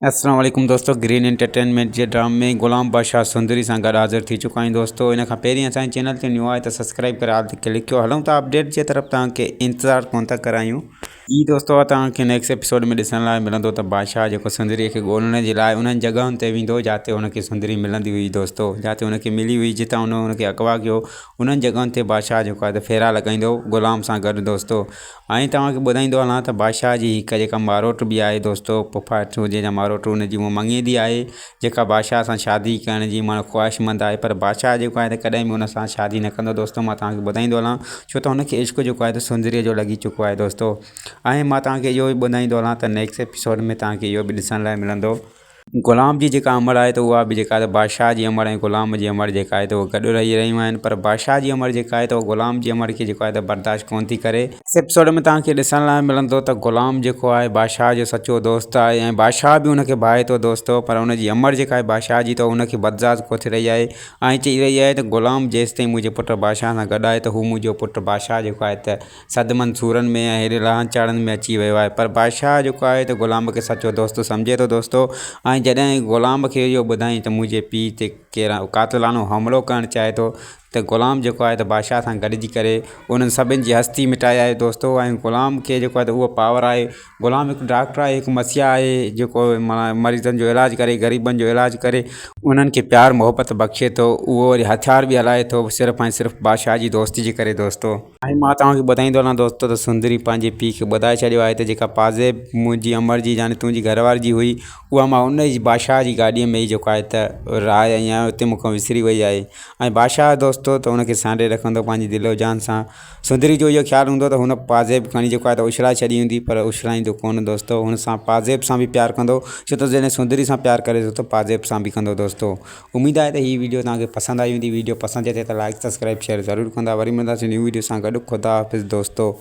अस्सलाम वालेकुम दोस्तों। ग्रीन एंटरटेनमेंट जे ड्रामे में गुलाम बादशाह सुंदरी सां गॾु हाज़िर थी चुका आहियूं दोस्तों। इन खां पहिरीं असांजे चैनल ते न्यू आहे तो सब्सक्राइब करे हाल क्लिक कयो। हलूं था अपडेट जे तरफ़, तव्हांखे इंतज़ारु कोन था करायूं। जी दोस्तों, तव्हांखे नेक्स्ट एपिसोड में ॾिसण लाइ मिलंदो त बादशाह जेको सुंदरीअ खे ॻोल्हण जे लाइ उन्हनि जॻहियुनि ते वेंदो जिते हुनखे सुंदरी मिलंदी हुई दोस्तों, जिते हुनखे मिली हुई, जितां हुनखे अगवा कयो। उन्हनि जॻहियुनि ते बादशाह जेको आहे त फेरा लॻाईंदो गुलाम सां गॾु दोस्तों। ऐं तव्हांखे ॿुधाईंदो हलां त बादशाह जी हिकु जेका मारोट बि आहे दोस्तों, फुफाट जंहिंजा मारोट हुनजी उहा मंगेदी आहे, जेका बादशाह सां शादी करण जी माना ख़्वाहिशमंद आहे। पर बादशाह जेको आहे त कॾहिं बि हुन सां शादी न कंदो दोस्तों। मां तव्हांखे ॿुधाईंदो हलां, छो त हुनखे इश्क़ जेको आहे त सुंदरीअ जो लॻी चुको आहे दोस्तों। ऐं मां तव्हांखे इहो बि ॿुधाईंदो हलां त नेक्स्ट एपिसोड में तव्हांखे इहो बि ॾिसण लाइ मिलंदो, गुलाम जी जेका उमिरि आहे त उहा बि जेका आहे त बादशाह जी उमिरि ऐं गुलाम जी उमिरि जेका आहे त उहो गॾु रही रहियूं आहिनि। पर बादशाह जी उमिरि जेका आहे त गुलाम जी उमिरि खे जेको आहे त बर्दाश्त कोन थी करे। इस एपिसोड में तव्हांखे ॾिसण लाइ मिलंदो त गुलाम जेको आहे बादशाह जो सचो दोस्त आहे ऐं बादशाह बि हुनखे भाए थो दोस्तों। पर हुनजी उमिरि जेका आहे बादशाह जी, त हुनखे बर्दाश्त कोन थी रही आहे ऐं चई रही आहे त गुलाम जेसि ताईं मुंहिंजे पुटु बादशाह सां गॾु आहे त हू मुंहिंजो पुटु बादशाह जेको आहे त सदमनि सूरनि में ऐं हेॾे लहनि चढ़नि में अची वियो आहे। पर बादशाह जेको आहे त गुलाम खे सचो दोस्त सम्झे थो दोस्तों। ऐं जॾहिं गुलाम खे इहो ॿुधाई त मुंहिंजे पीउ ते केरु क़ातिलानो हमलो करणु चाहे थो, त गुलाम जेको आहे त बादशाह सां गॾिजी करे उन्हनि सभिनि जी हस्ती मिटाए आहे दोस्तों। ऐं गुलाम खे जेको आहे त उहो पावर आहे। गुलाम हिकु डॉक्टर आहे, हिकु मसीहा आहे, जेको मरीज़नि जो इलाजु करे, ग़रीबनि जो इलाजु करे, उन्हनि खे प्यार मोहबत बख़्शे थो। उहो वरी हथियार बि हलाए थो, सिर्फ़ु ऐं सिर्फ़ु बादशाह जी दोस्ती जे करे दोस्तों। ऐं मां तव्हांखे ॿुधाईंदो हलां दोस्तों त सुंदरी पंहिंजे पीउ खे ॿुधाए छॾियो आहे त जेका पाज़ेब मुंहिंजी उमिरि जी यानी तुंहिंजी घरवारी जी हुई, उहा मां उन जी बादशाह जी गाॾीअ में ई जेको आहे त राह आई आहियां, उते मूंखां विसरी वई आहे। ऐं बादशाह दोस्तों त हुनखे सांडे रखंदो पंहिंजी दिलो जान सां। सुंदरी जो इहो ख़्यालु हूंदो त हुन पाज़ेब खणी जेको आहे त उछलाए छॾी हूंदी, पर उछलाईंदो कोन दोस्तों। हुन सां पाज़ेब सां बि प्यारु कंदो, छो त जॾहिं सुंदरी सां प्यारु करे थो त पाज़ेब सां बि कंदो दोस्तों। उमेदु आहे त हीअ वीडियो तव्हांखे पसंदि आई हूंदी। वीडियो पसंदि अचे त लाइक सब्सक्राइब शेयर ज़रूरु कंदा। वरी मिलंदासीं न्यू वीडियो सां गॾु। ख़ुदा हाफ़िज़ दोस्तों।